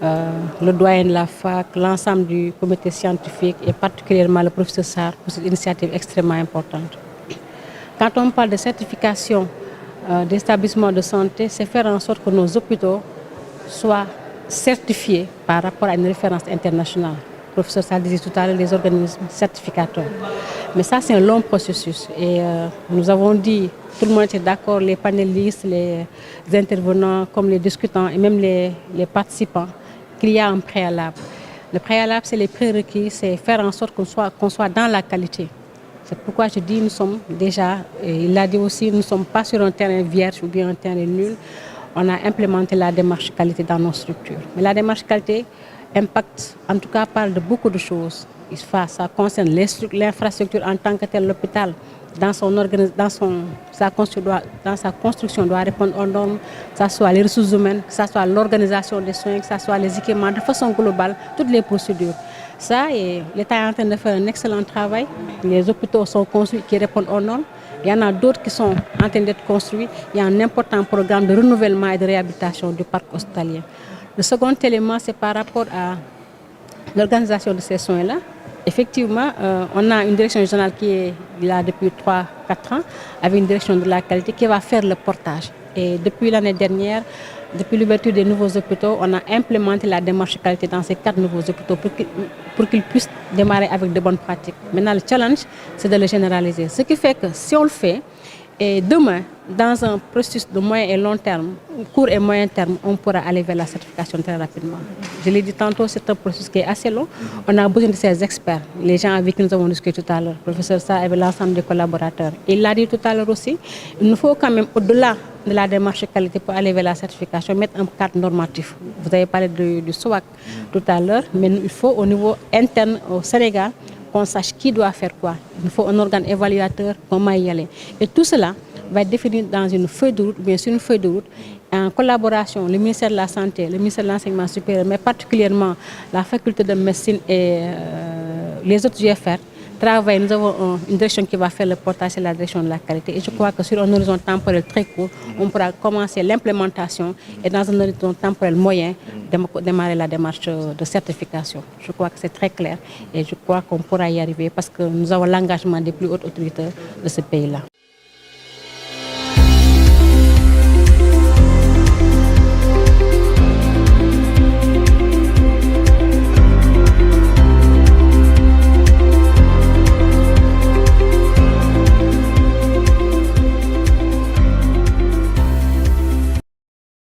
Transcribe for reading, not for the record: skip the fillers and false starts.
le doyen de la fac, l'ensemble du comité scientifique et particulièrement le professeur Sarr pour cette initiative extrêmement importante. Quand on parle de certification des établissements de santé, c'est faire en sorte que nos hôpitaux soient certifiés par rapport à une référence internationale. Le professeur Sarr disait tout à l'heure les organismes certificateurs. Mais ça, c'est un long processus. Et nous avons dit, tout le monde était d'accord, les panélistes, les intervenants, comme les discutants et même les participants, qu'il y a un préalable. Le préalable, c'est les prérequis, c'est faire en sorte qu'on soit dans la qualité. C'est pourquoi je dis nous sommes déjà, et il l'a dit aussi, nous ne sommes pas sur un terrain vierge ou bien un terrain nul. On a implémenté la démarche qualité dans nos structures. Mais la démarche qualité impacte, en tout cas, parle de beaucoup de choses. Ça concerne l'infrastructure en tant que tel, l'hôpital. Dans sa construction doit répondre aux normes, que ce soit les ressources humaines, que ce soit l'organisation des soins, que ce soit les équipements, de façon globale, toutes les procédures. Ça, et l'État est en train de faire un excellent travail. Les hôpitaux sont construits qui répondent aux normes. Il y en a d'autres qui sont en train d'être construits. Il y a un important programme de renouvellement et de réhabilitation du parc hospitalier. Le second élément, c'est par rapport à l'organisation de ces soins-là. Effectivement, on a une direction régionale qui est là depuis 3-4 ans, avec une direction de la qualité qui va faire le portage. Et depuis l'année dernière, depuis l'ouverture des nouveaux hôpitaux, on a implémenté la démarche qualité dans ces 4 nouveaux hôpitaux pour qu'ils puissent démarrer avec de bonnes pratiques. Maintenant, le challenge, c'est de le généraliser. Ce qui fait que si on le fait, et demain, dans un processus de moyen et long terme, court et moyen terme, on pourra aller vers la certification très rapidement. Je l'ai dit tantôt, c'est un processus qui est assez long. On a besoin de ces experts, les gens avec qui nous avons discuté tout à l'heure, le professeur Sarr et l'ensemble des collaborateurs. Il l'a dit tout à l'heure aussi, il nous faut quand même, au-delà de la démarche qualité pour aller vers la certification, mettre un cadre normatif. Vous avez parlé du SOAC tout à l'heure, mais il faut au niveau interne au Sénégal, qu'on sache qui doit faire quoi. Il faut un organe évaluateur, comment y aller. Et tout cela va être défini dans une feuille de route, bien sûr une feuille de route, en collaboration, le ministère de la Santé, le ministère de l'Enseignement supérieur, mais particulièrement la faculté de médecine et les autres GFR. Nous avons une direction qui va faire le portage, c'est la direction de la qualité. Et je crois que sur un horizon temporel très court, on pourra commencer l'implémentation et dans un horizon temporel moyen, démarrer la démarche de certification. Je crois que c'est très clair et je crois qu'on pourra y arriver parce que nous avons l'engagement des plus hautes autorités de ce pays-là.